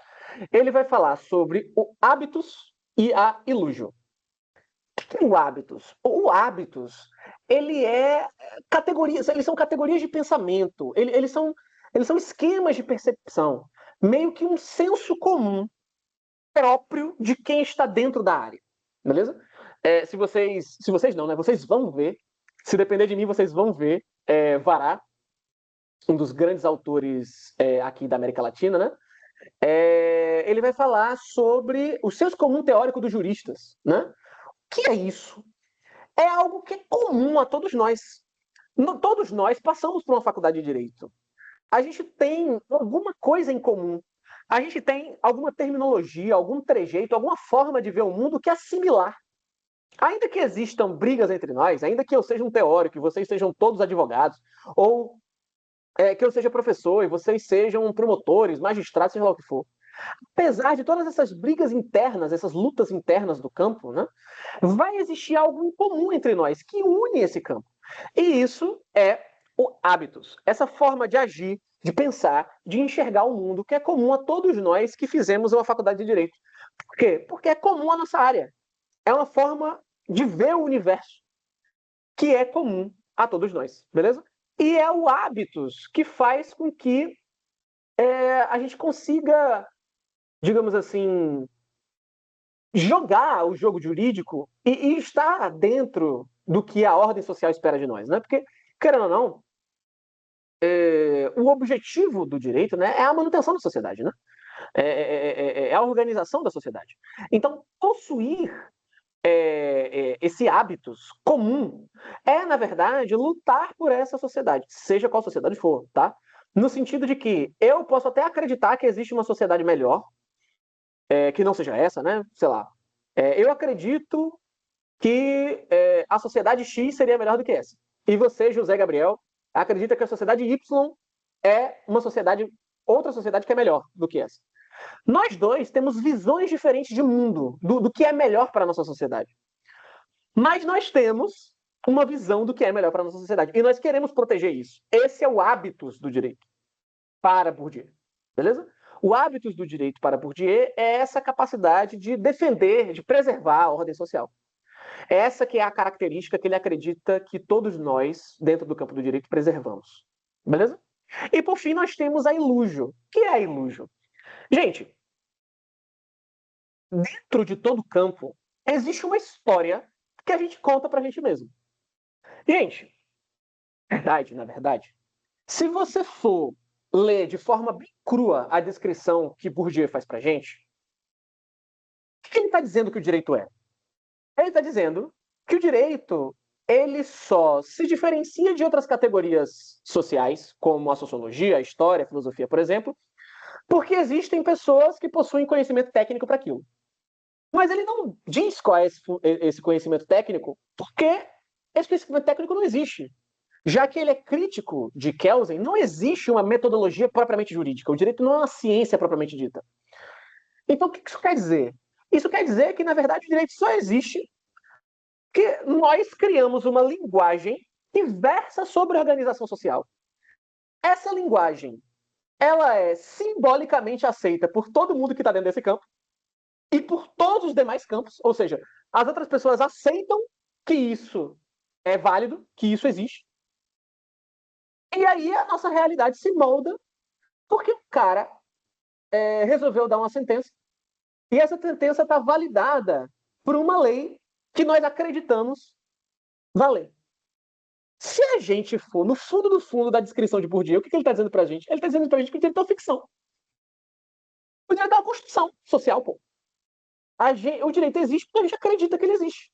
Ele vai falar sobre o habitus e a illusio. O que é o habitus? O habitus, ele é categorias, eles são categorias de pensamento, eles são esquemas de percepção, meio que um senso comum próprio de quem está dentro da área, beleza? Se vocês não, né? Vocês vão ver, se depender de mim, vocês vão ver Vará, um dos grandes autores aqui da América Latina, né? Ele vai falar sobre o senso comum teórico dos juristas, né? O que é isso? É algo que é comum a todos nós. Todos nós passamos por uma faculdade de direito. A gente tem alguma coisa em comum. A gente tem alguma terminologia, algum trejeito, alguma forma de ver o mundo que é similar. Ainda que existam brigas entre nós, ainda que eu seja um teórico e vocês sejam todos advogados, ou que eu seja professor e vocês sejam promotores, magistrados, seja lá o que for. Apesar de todas essas brigas internas, essas lutas internas do campo, né, vai existir algo em comum entre nós que une esse campo. E isso é o habitus, essa forma de agir, de pensar, de enxergar o mundo que é comum a todos nós que fizemos uma faculdade de direito. Por quê? Porque é comum à nossa área. É uma forma de ver o universo que é comum a todos nós, beleza? E é o habitus que faz com que a gente consiga, digamos assim, jogar o jogo jurídico e estar dentro do que a ordem social espera de nós, né? Porque, querendo ou não, o objetivo do direito, né, é a manutenção da sociedade, né? É a organização da sociedade. Então, possuir esse hábitos comum na verdade, lutar por essa sociedade, seja qual sociedade for, tá? No sentido de que eu posso até acreditar que existe uma sociedade melhor, que não seja essa, né? Sei lá. Eu acredito que a sociedade X seria melhor do que essa. E você, José Gabriel, acredita que a sociedade Y é uma sociedade, outra sociedade que é melhor do que essa. Nós dois temos visões diferentes de mundo, do que é melhor para a nossa sociedade. Mas nós temos uma visão do que é melhor para a nossa sociedade. E nós queremos proteger isso. Esse é o hábitus do direito para Bourdieu. Beleza? O hábitus do direito para Bourdieu é essa capacidade de defender, de preservar a ordem social. Essa que é a característica que ele acredita que todos nós, dentro do campo do direito, preservamos. Beleza? E por fim, nós temos a illusio. O que é a illusio? Gente, dentro de todo campo, existe uma história que a gente conta pra gente mesmo. Gente, na verdade, se você for ler de forma bem crua a descrição que Bourdieu faz pra gente, o que ele está dizendo que o direito é? Ele está dizendo que o direito ele só se diferencia de outras categorias sociais, como a sociologia, a história, a filosofia, por exemplo, porque existem pessoas que possuem conhecimento técnico para aquilo. Mas ele não diz qual é esse conhecimento técnico, porque esse conhecimento técnico não existe. Já que ele é crítico de Kelsen, não existe uma metodologia propriamente jurídica. O direito não é uma ciência propriamente dita. Então, o que isso quer dizer? Isso quer dizer que, na verdade, o direito só existe que nós criamos uma linguagem que versa sobre a organização social. Essa linguagem, ela é simbolicamente aceita por todo mundo que está dentro desse campo e por todos os demais campos, ou seja, as outras pessoas aceitam que isso é válido, que isso existe. E aí a nossa realidade se molda porque o cara resolveu dar uma sentença e essa sentença está validada por uma lei que nós acreditamos valer. Se a gente for no fundo do fundo da descrição de Bourdieu, o que ele está dizendo para a gente? Ele está dizendo para a gente que o direito é uma ficção. O direito é uma construção social, pô. O direito existe porque a gente acredita que ele existe.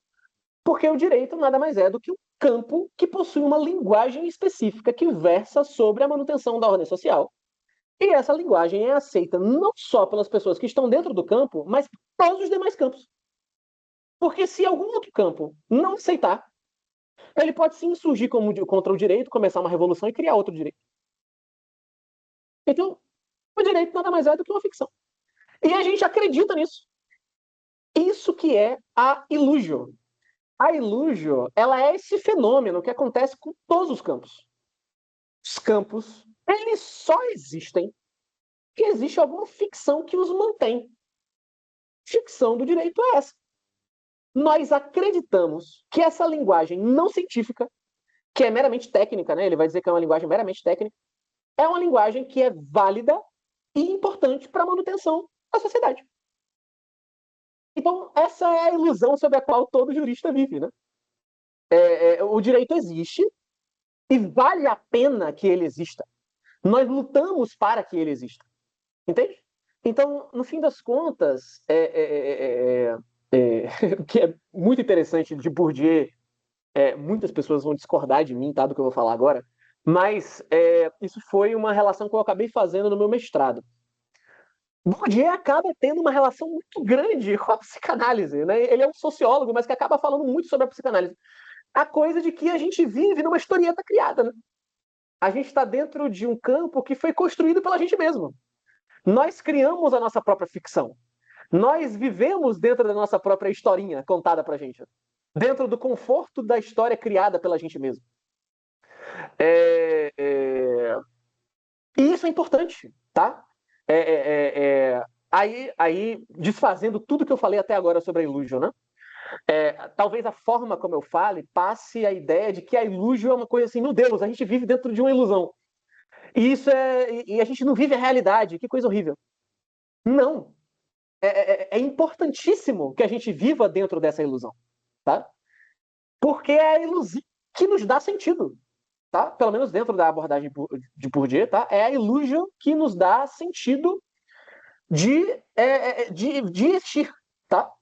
Porque o direito nada mais é do que um campo que possui uma linguagem específica que versa sobre a manutenção da ordem social. E essa linguagem é aceita não só pelas pessoas que estão dentro do campo, mas por todos os demais campos. Porque se algum outro campo não aceitar, ele pode se insurgir contra o direito, começar uma revolução e criar outro direito. Então, o direito nada mais é do que uma ficção. E a gente acredita nisso. Isso que é a illusio. A illusio, ela é esse fenômeno que acontece com todos os campos. Os campos, eles só existem porque existe alguma ficção que os mantém. Ficção do direito é essa. Nós acreditamos que essa linguagem não científica, que é meramente técnica, né? Ele vai dizer que é uma linguagem meramente técnica, é uma linguagem que é válida e importante para a manutenção da sociedade. Então, essa é a ilusão sobre a qual todo jurista vive, né? O direito existe e vale a pena que ele exista. Nós lutamos para que ele exista. Entende? Então, no fim das contas, o que é muito interessante de Bourdieu, muitas pessoas vão discordar de mim, tá, do que eu vou falar agora, mas isso foi uma relação que eu acabei fazendo no meu mestrado. Bourdieu acaba tendo uma relação muito grande com a psicanálise, né? Ele é um sociólogo, mas que acaba falando muito sobre a psicanálise. A coisa de que a gente vive numa historieta criada, né? A gente está dentro de um campo que foi construído pela gente mesmo. Nós criamos a nossa própria ficção. Nós vivemos dentro da nossa própria historinha contada pra gente. Dentro do conforto da história criada pela gente mesmo. E isso é importante, tá? Aí, desfazendo tudo que eu falei até agora sobre a illusio, né? Talvez a forma como eu fale passe a ideia de que a illusio é uma coisa assim, meu Deus, a gente vive dentro de uma ilusão. E a gente não vive a realidade, que coisa horrível. Não. É importantíssimo que a gente viva dentro dessa ilusão, tá? Porque é a ilusão que nos dá sentido, tá? Pelo menos dentro da abordagem de Bourdieu, tá? É a ilusão que nos dá sentido de existir, tá?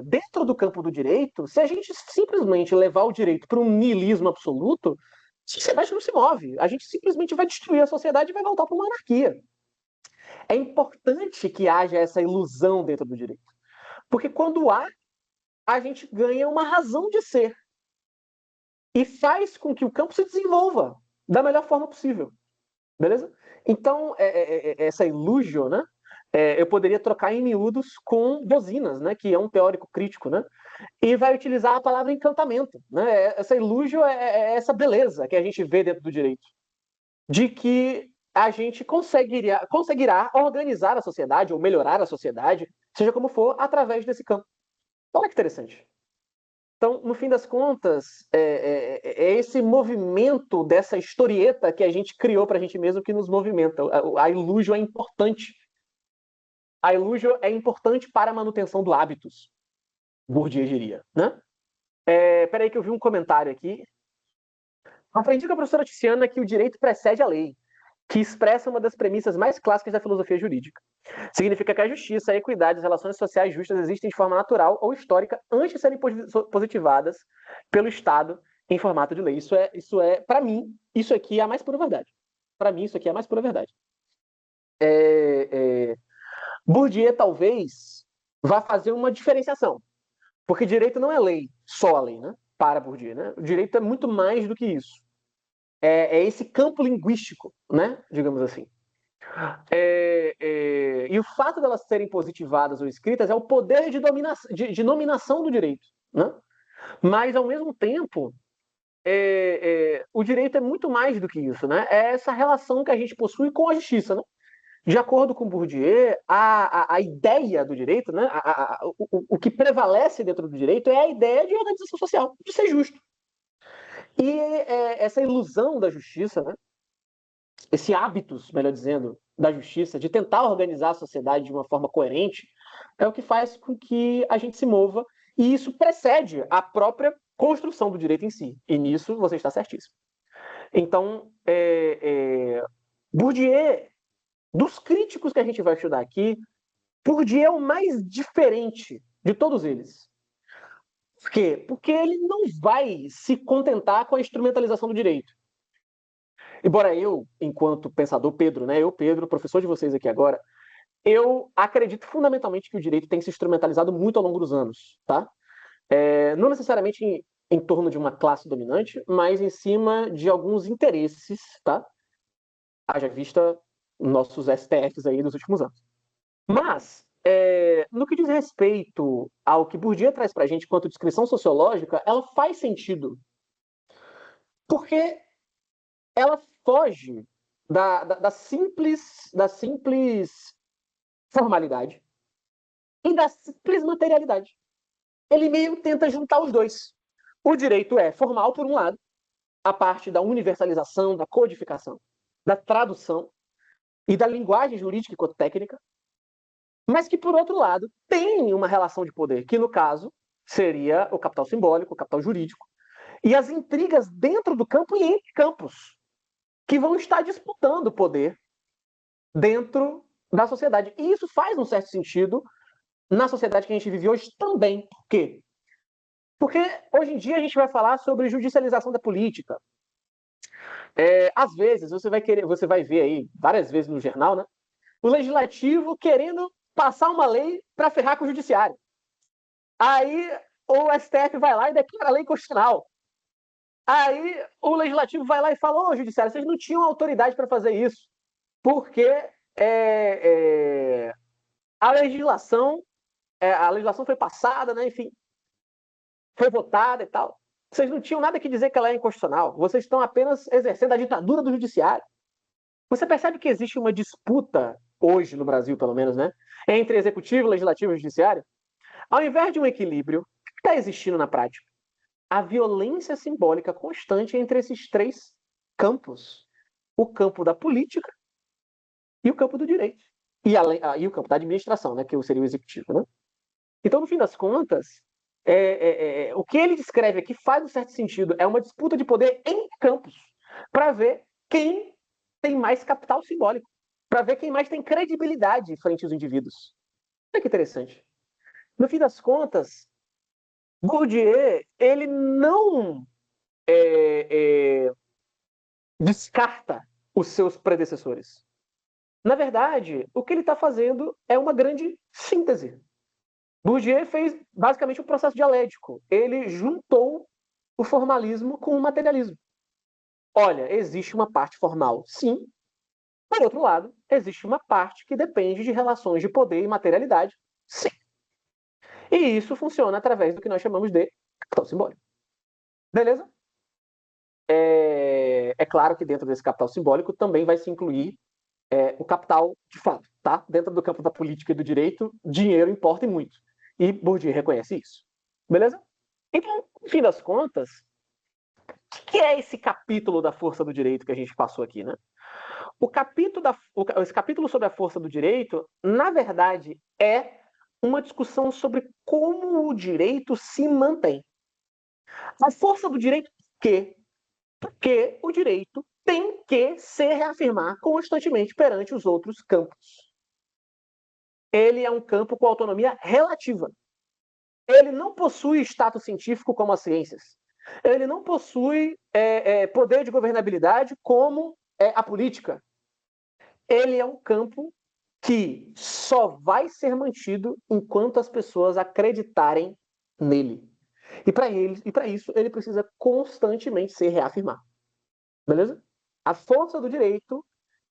Dentro do campo do direito, se a gente simplesmente levar o direito para um niilismo absoluto, a sociedade não se move. A gente simplesmente vai destruir a sociedade e vai voltar para uma anarquia. É importante que haja essa ilusão dentro do direito. Porque quando há, a gente ganha uma razão de ser. E faz com que o campo se desenvolva da melhor forma possível. Beleza? Então, essa illusio, né? Eu poderia trocar em miúdos com Bozinas, né? Que é um teórico crítico, né? E vai utilizar a palavra encantamento. Né? Essa illusio é essa beleza que a gente vê dentro do direito. De que a gente conseguirá organizar a sociedade ou melhorar a sociedade, seja como for, através desse campo. Olha que interessante. Então, no fim das contas, é esse movimento dessa historieta que a gente criou para a gente mesmo que nos movimenta. A illusio é importante. A illusio é importante para a manutenção do hábitos, Bourdieu diria. Né? Peraí que eu vi um comentário aqui. Aprendi com a professora Tiziana que o direito precede a lei, que expressa uma das premissas mais clássicas da filosofia jurídica. Significa que a justiça, a equidade e as relações sociais justas existem de forma natural ou histórica antes de serem positivadas pelo Estado em formato de lei. Para mim, isso aqui é a mais pura verdade. Para mim, isso aqui é a mais pura verdade. Bourdieu talvez vá fazer uma diferenciação, porque direito não é lei, só a lei, né? Para Bourdieu, né? O direito é muito mais do que isso. É esse campo linguístico, né? Digamos assim. E o fato delas serem positivadas ou escritas é o poder de nominação do direito, né? Mas, ao mesmo tempo, o direito é muito mais do que isso, né? É essa relação que a gente possui com a justiça, né? De acordo com Bourdieu, a ideia do direito, né? O que prevalece dentro do direito é a ideia de organização social, de ser justo. E essa ilusão da justiça, né? Esse hábitos, melhor dizendo, da justiça, de tentar organizar a sociedade de uma forma coerente, é o que faz com que a gente se mova, e isso precede a própria construção do direito em si. E nisso você está certíssimo. Então, Bourdieu, dos críticos que a gente vai estudar aqui, Bourdieu é o mais diferente de todos eles. Por quê? Porque ele não vai se contentar com a instrumentalização do direito. Embora eu, enquanto pensador, Pedro, né? Eu, Pedro, professor de vocês aqui agora, eu acredito fundamentalmente que o direito tem se instrumentalizado muito ao longo dos anos, tá? Não necessariamente em torno de uma classe dominante, mas em cima de alguns interesses, tá? Haja vista nossos STFs aí dos últimos anos. Mas, no que diz respeito ao que Bourdieu traz para a gente quanto descrição sociológica, ela faz sentido. Porque ela foge da simples formalidade e da simples materialidade. Ele meio tenta juntar os dois. O direito é formal, por um lado, a parte da universalização, da codificação, da tradução e da linguagem jurídica e técnica, mas que, por outro lado, tem uma relação de poder, que, no caso, seria o capital simbólico, o capital jurídico, e as intrigas dentro do campo e entre campos, que vão estar disputando poder dentro da sociedade. E isso faz um certo sentido na sociedade que a gente vive hoje também. Por quê? Porque hoje em dia a gente vai falar sobre judicialização da política. Às vezes você vai ver aí várias vezes no jornal, né? O legislativo querendo passar uma lei para ferrar com o judiciário. Aí o STF vai lá e declara a lei constitucional. Aí o legislativo vai lá e fala: ô, judiciário, vocês não tinham autoridade para fazer isso, porque a legislação, a legislação foi passada, né? Enfim, foi votada e tal. Vocês não tinham nada que dizer que ela é inconstitucional. Vocês estão apenas exercendo a ditadura do judiciário. Você percebe que existe uma disputa, hoje no Brasil pelo menos, né? Entre executivo, legislativo e judiciário? Ao invés de um equilíbrio, o que está existindo na prática? A violência simbólica constante entre esses três campos. O campo da política e o campo do direito. E o campo da administração, né? Que seria o executivo, né? Então, no fim das contas, o que ele descreve aqui faz um certo sentido. É uma disputa de poder em campos, para ver quem tem mais capital simbólico, para ver quem mais tem credibilidade frente aos indivíduos. Olha que interessante. No fim das contas, Bourdieu, ele não descarta os seus predecessores. Na verdade, o que ele está fazendo é uma grande síntese. Bourdieu fez basicamente um processo dialético. Ele juntou o formalismo com o materialismo. Olha, existe uma parte formal, sim. Por outro lado, existe uma parte que depende de relações de poder e materialidade, sim. E isso funciona através do que nós chamamos de capital simbólico. Beleza? É claro que dentro desse capital simbólico também vai se incluir o capital de fato, tá? Dentro do campo da política e do direito, dinheiro importa e muito. E Bourdieu reconhece isso. Beleza? Então, no fim das contas, o que é esse capítulo da força do direito que a gente passou aqui, né? Esse capítulo sobre a força do direito, na verdade, é uma discussão sobre como o direito se mantém. A força do direito, por quê? Porque o direito tem que se reafirmar constantemente perante os outros campos. Ele é um campo com autonomia relativa. Ele não possui status científico como as ciências. Ele não possui poder de governabilidade como a política. Ele é um campo que só vai ser mantido enquanto as pessoas acreditarem nele. E para isso, ele precisa constantemente se reafirmar. Beleza? A força do direito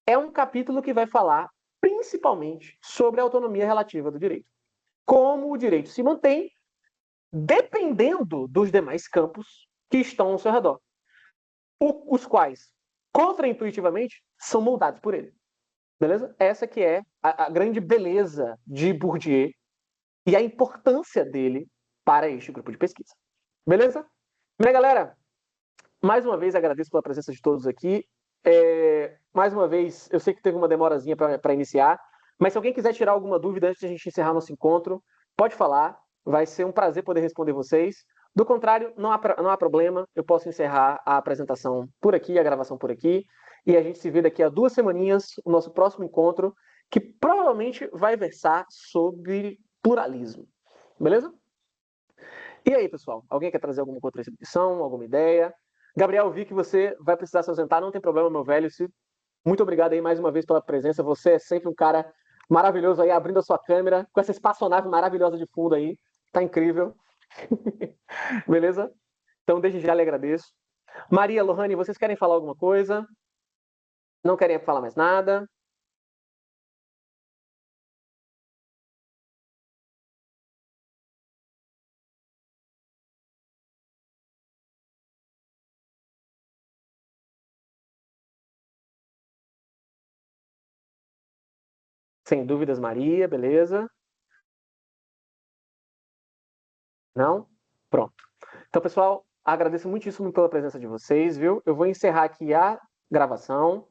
é um capítulo que vai falar principalmente sobre a autonomia relativa do direito. Como o direito se mantém dependendo dos demais campos que estão ao seu redor, os quais, contraintuitivamente, são moldados por ele. Beleza? Essa que é a grande beleza de Bourdieu e a importância dele para este grupo de pesquisa. Beleza? Minha galera, mais uma vez agradeço pela presença de todos aqui. Mais uma vez, eu sei que teve uma demorazinha para iniciar, mas se alguém quiser tirar alguma dúvida antes de a gente encerrar nosso encontro, pode falar. Vai ser um prazer poder responder vocês. Do contrário, não há problema. Eu posso encerrar a apresentação por aqui, a gravação por aqui. E a gente se vê daqui a 2 semaninhas, o nosso próximo encontro, que provavelmente vai versar sobre pluralismo. Beleza? E aí, pessoal? Alguém quer trazer alguma contribuição, alguma ideia? Gabriel, vi que você vai precisar se ausentar, não tem problema, meu velho. Muito obrigado aí mais uma vez pela presença. Você é sempre um cara maravilhoso aí, abrindo a sua câmera, com essa espaçonave maravilhosa de fundo aí. Tá incrível. Beleza? Então, desde já lhe agradeço. Maria, Lohane, vocês querem falar alguma coisa? Não querem falar mais nada? Sem dúvidas, Maria, beleza? Não? Pronto. Então, pessoal, agradeço muitíssimo pela presença de vocês, viu? Eu vou encerrar aqui a gravação.